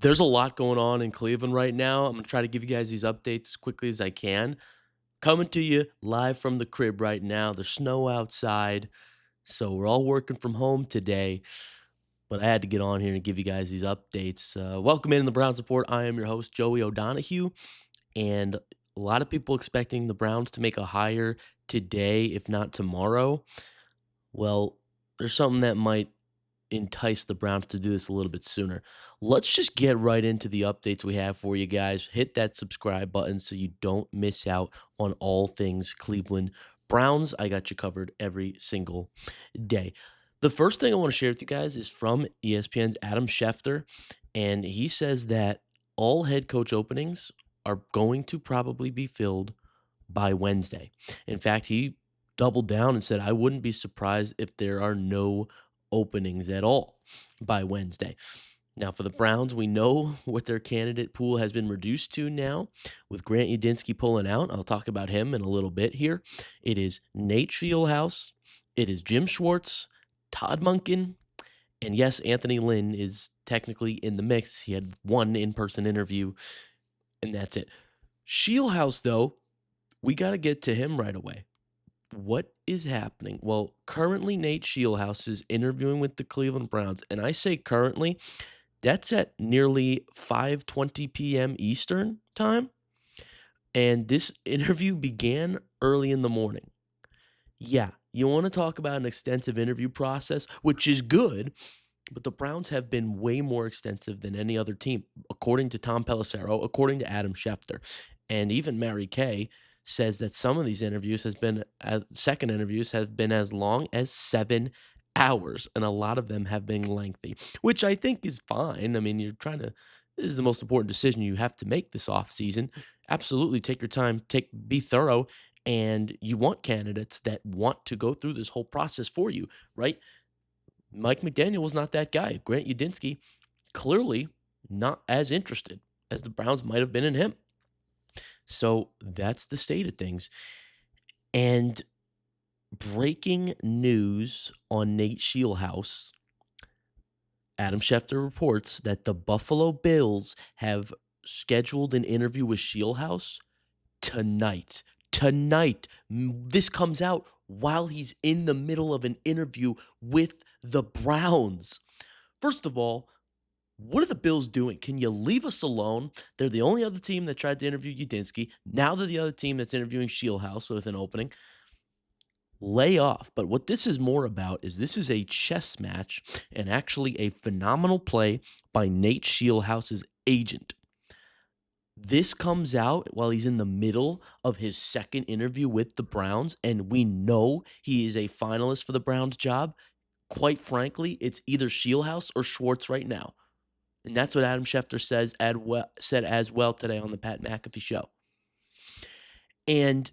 There's a lot going on in Cleveland right now. I'm going to try to give you guys these updates as quickly as I can. Coming to you live from the crib right now. There's snow outside, so we're all working from home today. But I had to get on here and give you guys these updates. Welcome in the Browns Report. I am your host, Joey O'Donohue, and a lot of people expecting the Browns to make a hire today, if not tomorrow. Well, there's something that might entice the Browns to do this a little bit sooner. Let's just get right into the updates we have for you guys. Hit that subscribe button so you don't miss out on all things Cleveland Browns. I got you covered every single day. The first thing I want to share with you guys is from ESPN's Adam Schefter, and he says that all head coach openings are going to probably be filled by Wednesday. In fact, he doubled down and said, I wouldn't be surprised if there are no openings at all by Wednesday. Now, for the Browns, we know what their candidate pool has been reduced to now with Grant Yudinsky pulling out. I'll talk about him in a little bit here. It is Nate Scheelhaase. It is Jim Schwartz, Todd Monken, and yes, Anthony Lynn is technically in the mix. He had one in-person interview, and that's it. Scheelhaase, though, we got to get to him right away. What is happening? Well, currently Nate Scheelhaase is interviewing with the Cleveland Browns, and I say currently, that's at nearly 5:20 p.m. Eastern time, and this interview began early in the morning. Yeah, you want to talk about an extensive interview process, which is good, but the Browns have been way more extensive than any other team, according to Tom Pelissero, according to Adam Schefter, and even Mary Kay says that some of these interviews has been second interviews have been as long as 7 hours, and a lot of them have been lengthy, which I think is fine. I mean, you're trying to. This is the most important decision you have to make this off season. Absolutely, take your time, be thorough, and you want candidates that want to go through this whole process for you, right? Mike McDaniel was not that guy. Grant Yudinsky clearly not as interested as the Browns might have been in him. So that's the state of things. And breaking news on Nate Scheelhaase, Adam Schefter reports that the Buffalo Bills have scheduled an interview with Scheelhaase tonight. Tonight. This comes out while he's in the middle of an interview with the Browns. First of all, what are the Bills doing? Can you leave us alone? They're the only other team that tried to interview Yudinsky. Now they're the other team that's interviewing Scheelhaase with an opening. Lay off. But what this is more about is this is a chess match and actually a phenomenal play by Nate Scheelhaase's agent. This comes out while he's in the middle of his second interview with the Browns, and we know he is a finalist for the Browns job. Quite frankly, it's either Scheelhaase or Schwartz right now. And that's what Adam Schefter said as well today on the Pat McAfee show. And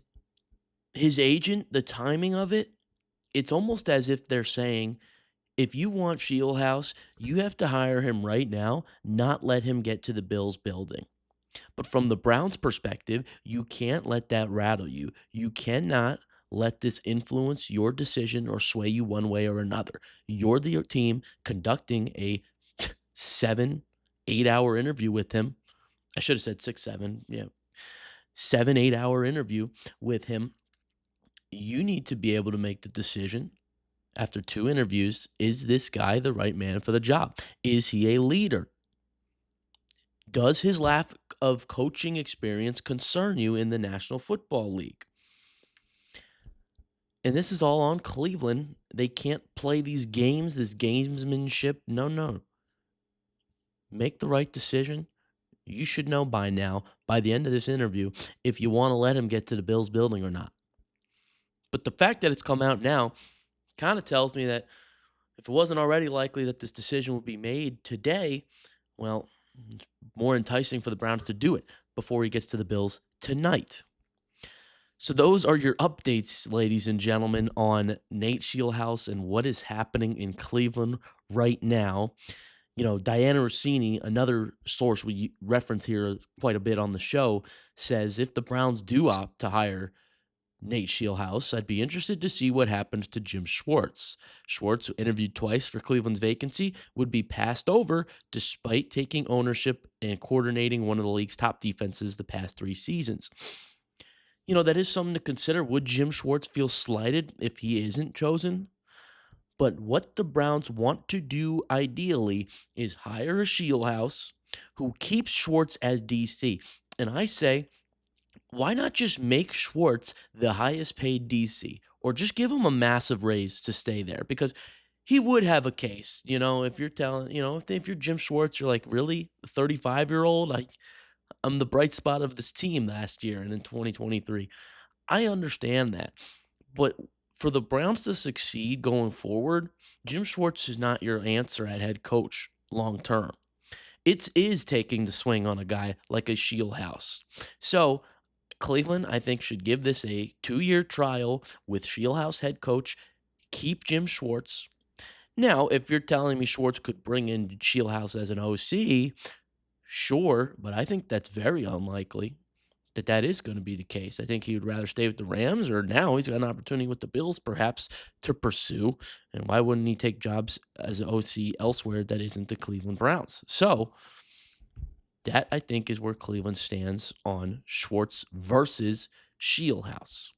his agent, the timing of it, it's almost as if they're saying, if you want Scheelhaase, you have to hire him right now, not let him get to the Bills building. But from the Browns' perspective, you can't let that rattle you. You cannot let this influence your decision or sway you one way or another. You're the team conducting a 7-8 hour interview with him. I should have said 6-7. Yeah. 7-8 hour interview with him. You need to be able to make the decision after 2 interviews. Is this guy the right man for the job? Is he a leader? Does his lack of coaching experience concern you in the National Football League? And this is all on Cleveland. They can't play these games, this gamesmanship. No. Make the right decision. You should know by now, by the end of this interview, if you want to let him get to the Bills building or not. But the fact that it's come out now kind of tells me that if it wasn't already likely that this decision would be made today, well, it's more enticing for the Browns to do it before he gets to the Bills tonight. So those are your updates, ladies and gentlemen, on Nate Scheelhaase and what is happening in Cleveland right now. You know, Diana Rossini, another source we reference here quite a bit on the show, says if the Browns do opt to hire Nate Scheelhaase, I'd be interested to see what happens to Jim Schwartz. Schwartz, who interviewed twice for Cleveland's vacancy, would be passed over despite taking ownership and coordinating one of the league's top defenses the past 3 seasons. That is something to consider. Would Jim Schwartz feel slighted if he isn't chosen? But what the Browns want to do ideally is hire a Scheelhaase who keeps Schwartz as DC. And I say, why not just make Schwartz the highest paid DC or just give him a massive raise to stay there? Because he would have a case, if you're telling, if you're Jim Schwartz, you're like, really? A 35-year-old? I'm the bright spot of this team last year and in 2023. I understand that. But for the Browns to succeed going forward, Jim Schwartz is not your answer at head coach long term. It is taking the swing on a guy like a Scheelhaase. So Cleveland, I think, should give this a 2-year trial with Scheelhaase head coach. Keep Jim Schwartz. Now, if you're telling me Schwartz could bring in Scheelhaase as an OC, sure, but I think that's very unlikely that is going to be the case. I think he would rather stay with the Rams, or now he's got an opportunity with the Bills perhaps to pursue. And why wouldn't he take jobs as an OC elsewhere that isn't the Cleveland Browns? So that, I think, is where Cleveland stands on Schwartz versus Scheelhaase.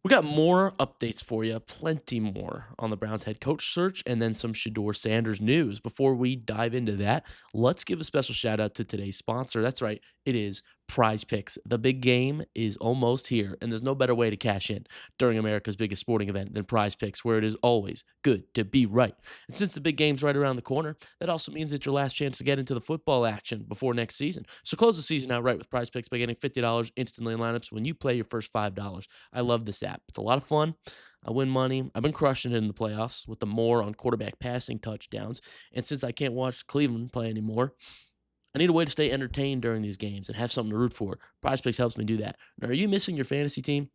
We got more updates for you, plenty more on the Browns head coach search, and then some Shedeur Sanders news. Before we dive into that, let's give a special shout out to today's sponsor. That's right, it is Prize Picks. The big game is almost here, and there's no better way to cash in during America's biggest sporting event than Prize Picks, where it is always good to be right. And since the big game's right around the corner, that also means it's your last chance to get into the football action before next season. So close the season out right with Prize Picks by getting $50 instantly in lineups when you play your first $5. I love this app. It's a lot of fun. I win money. I've been crushing it in the playoffs with the more on quarterback passing touchdowns. And since I can't watch Cleveland play anymore, I need a way to stay entertained during these games and have something to root for. Prize Picks helps me do that. Now, are you missing your fantasy team?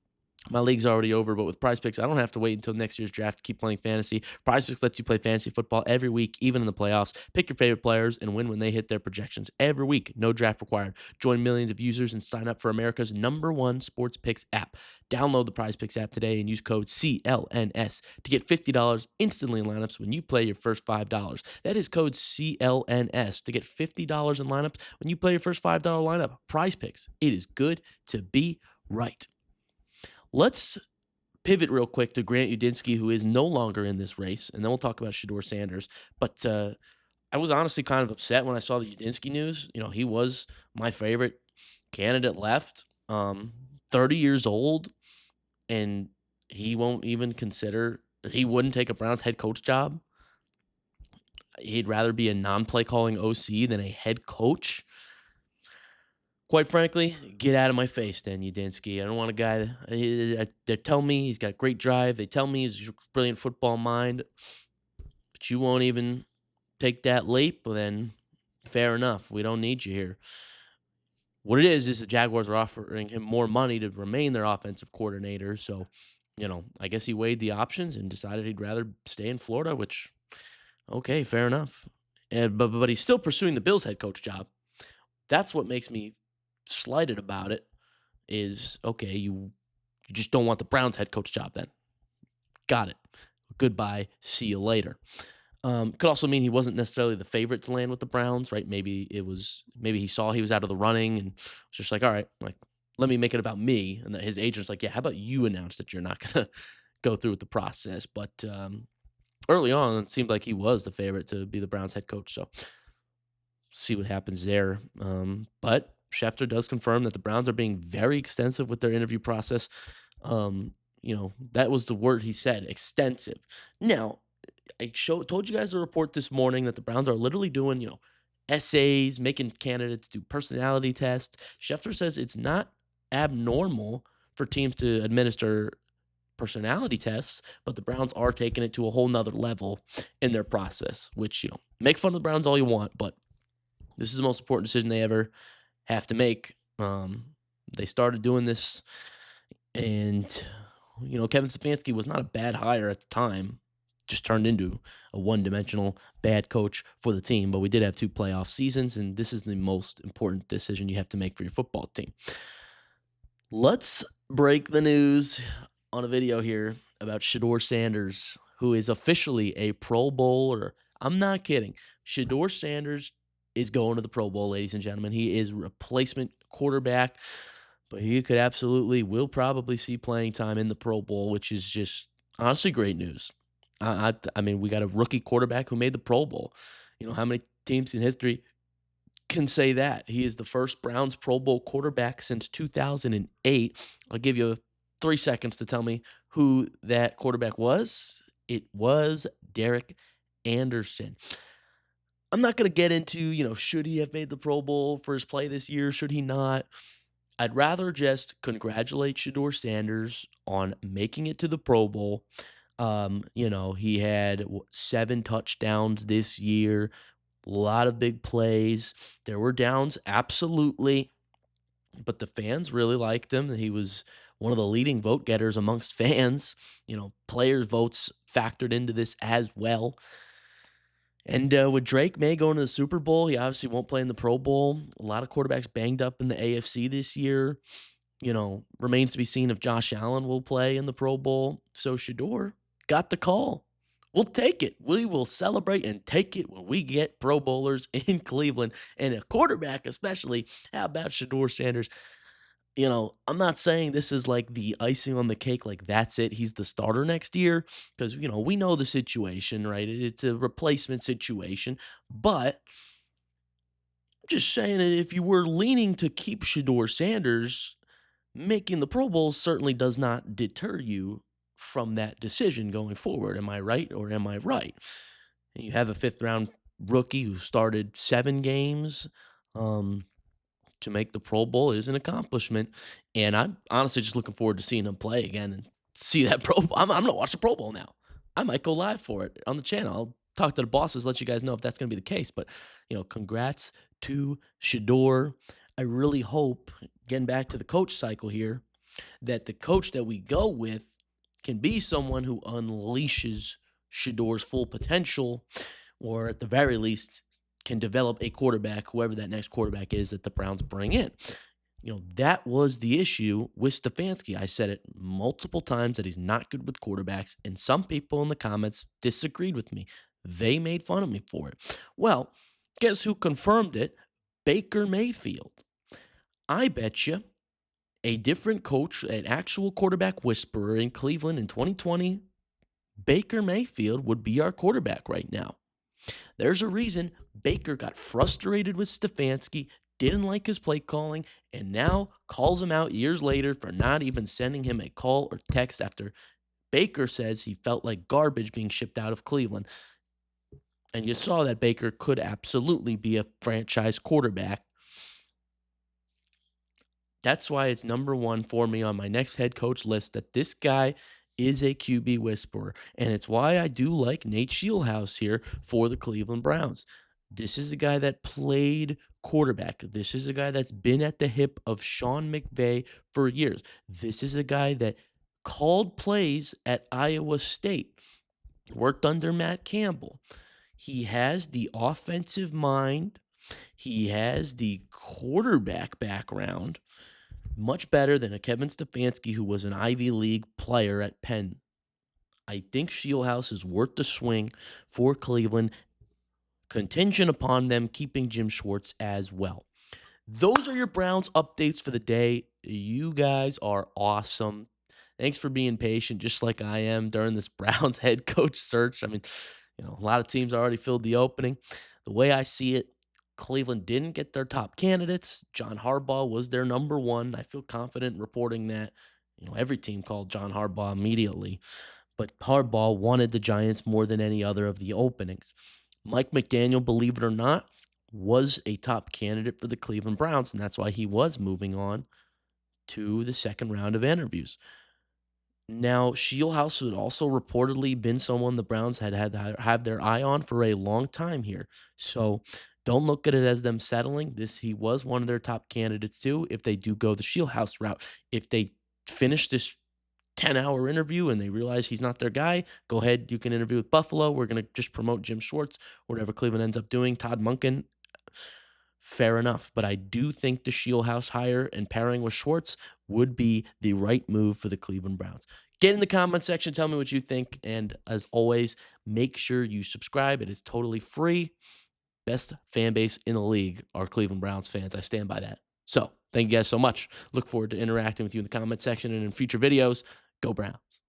My league's already over, but with Prize Picks, I don't have to wait until next year's draft to keep playing fantasy. Prize Picks lets you play fantasy football every week, even in the playoffs. Pick your favorite players and win when they hit their projections every week. No draft required. Join millions of users and sign up for America's #1 sports picks app. Download the Prize Picks app today and use code CLNS to get $50 instantly in lineups when you play your first $5. That is code CLNS to get $50 in lineups when you play your first $5 lineup. Prize Picks. It is good to be right. Let's pivot real quick to Grant Yudinsky, who is no longer in this race, and then we'll talk about Shedeur Sanders. But I was honestly kind of upset when I saw the Yudinsky news. He was my favorite candidate left, 30 years old, and he won't even consider – he wouldn't take a Browns head coach job. He'd rather be a non-play calling OC than a head coach. Quite frankly, get out of my face, Dan Yudinsky. I don't want a guy they tell me he's got great drive. They tell me he's a brilliant football mind. But you won't even take that leap, well, then fair enough. We don't need you here. What it is the Jaguars are offering him more money to remain their offensive coordinator. So, I guess he weighed the options and decided he'd rather stay in Florida, which, okay, fair enough. But he's still pursuing the Bills head coach job. That's what makes me slighted about it is, okay, you just don't want the Browns head coach job then. Got it. Goodbye. See you later. Could also mean he wasn't necessarily the favorite to land with the Browns, right? Maybe he saw he was out of the running and was just like, all right, like, let me make it about me. And his agent's like, yeah, how about you announce that you're not going to go through with the process? But early on, it seemed like he was the favorite to be the Browns head coach. So see what happens there. But Schefter does confirm that the Browns are being very extensive with their interview process. That was the word he said, extensive. Now, I told you guys a report this morning that the Browns are literally doing, essays, making candidates do personality tests. Schefter says it's not abnormal for teams to administer personality tests, but the Browns are taking it to a whole nother level in their process, which, make fun of the Browns all you want, but this is the most important decision they ever have to make. They started doing this, and, Kevin Stefanski was not a bad hire at the time, just turned into a one-dimensional bad coach for the team, but we did have 2 playoff seasons, and this is the most important decision you have to make for your football team. Let's Break the news on a video here about Shedeur Sanders, who is officially a Pro Bowler. I'm not kidding. Shedeur Sanders is going to the Pro Bowl, ladies and gentlemen. He is replacement quarterback, but he could absolutely will probably see playing time in the Pro Bowl, which is just honestly great news. I mean, we got a rookie quarterback who made the Pro Bowl. You know how many teams in history can say that. He is the first Browns Pro Bowl quarterback since 2008. I'll give you 3 seconds to tell me who that quarterback was. It was Derek Anderson. I'm not going to get into, should he have made the Pro Bowl for his play this year? Should he not? I'd rather just congratulate Shedeur Sanders on making it to the Pro Bowl. He had 7 touchdowns this year, a lot of big plays. There were downs, absolutely, but the fans really liked him. He was one of the leading vote getters amongst fans. Players' votes factored into this as well. And with Drake May going to the Super Bowl, he obviously won't play in the Pro Bowl. A lot of quarterbacks banged up in the AFC this year. Remains to be seen if Josh Allen will play in the Pro Bowl. So Shedeur got the call. We'll take it. We will celebrate and take it when we get Pro Bowlers in Cleveland and a quarterback, especially. How about Shedeur Sanders? I'm not saying this is like the icing on the cake, like that's it. He's the starter next year because, we know the situation, right? It's a replacement situation. But just saying that if you were leaning to keep Shedeur Sanders, making the Pro Bowl certainly does not deter you from that decision going forward. Am I right or am I right? And you have a fifth round rookie who started 7 games. To make the Pro Bowl is an accomplishment, and I'm honestly just looking forward to seeing him play again and see that Pro Bowl. I'm gonna watch the Pro Bowl now. I might go live for it on the channel. I'll talk to the bosses, let you guys know if that's gonna be the case. But congrats to Shedeur. I really hope, getting back to the coach cycle here, that the coach that we go with can be someone who unleashes Shedeur's full potential, or at the very least can develop a quarterback, whoever that next quarterback is that the Browns bring in. That was the issue with Stefanski. I said it multiple times that he's not good with quarterbacks, and some people in the comments disagreed with me. They made fun of me for it. Well, guess who confirmed it? Baker Mayfield. I bet you a different coach, an actual quarterback whisperer in Cleveland in 2020, Baker Mayfield would be our quarterback right now. There's a reason Baker got frustrated with Stefanski, didn't like his play calling, and now calls him out years later for not even sending him a call or text after Baker says he felt like garbage being shipped out of Cleveland. And you saw that Baker could absolutely be a franchise quarterback. That's why it's number 1 for me on my next head coach list, that this guy is a QB whisperer. And it's why I do like Nate Scheelhaase here for the Cleveland Browns. This is a guy that played quarterback. This is a guy that's been at the hip of Sean McVay for years. This is a guy that called plays at Iowa State, worked under Matt Campbell. He has the offensive mind. He has the quarterback background, much better than a Kevin Stefanski, who was an Ivy League player at Penn. I think Scheelhaase is worth the swing for Cleveland, contingent upon them keeping Jim Schwartz as well. Those are your Browns updates for the day. You guys are awesome. Thanks for being patient, just like I am during this Browns head coach search. I mean, a lot of teams already filled the opening. The way I see it, Cleveland didn't get their top candidates. John Harbaugh was their number 1. I feel confident reporting that. Every team called John Harbaugh immediately, but Harbaugh wanted the Giants more than any other of the openings. Mike McDaniel, believe it or not, was a top candidate for the Cleveland Browns, and that's why he was moving on to the second round of interviews. Now, Scheelhaase had also reportedly been someone the Browns had their eye on for a long time here. So don't look at it as them settling. He was one of their top candidates too, if they do go the Scheelhaase route. If they finish this 10-hour interview and they realize he's not their guy, go ahead. You can interview with Buffalo. We're going to just promote Jim Schwartz, whatever Cleveland ends up doing. Todd Monken fair enough. But I do think the Scheelhaase hire and pairing with Schwartz would be the right move for the Cleveland Browns. Get in the comment section, tell me what you think. And as always, make sure you subscribe. It is totally free. Best fan base in the league are Cleveland Browns fans. I stand by that. So thank you guys so much. Look forward to interacting with you in the comment section and in future videos. Go Browns.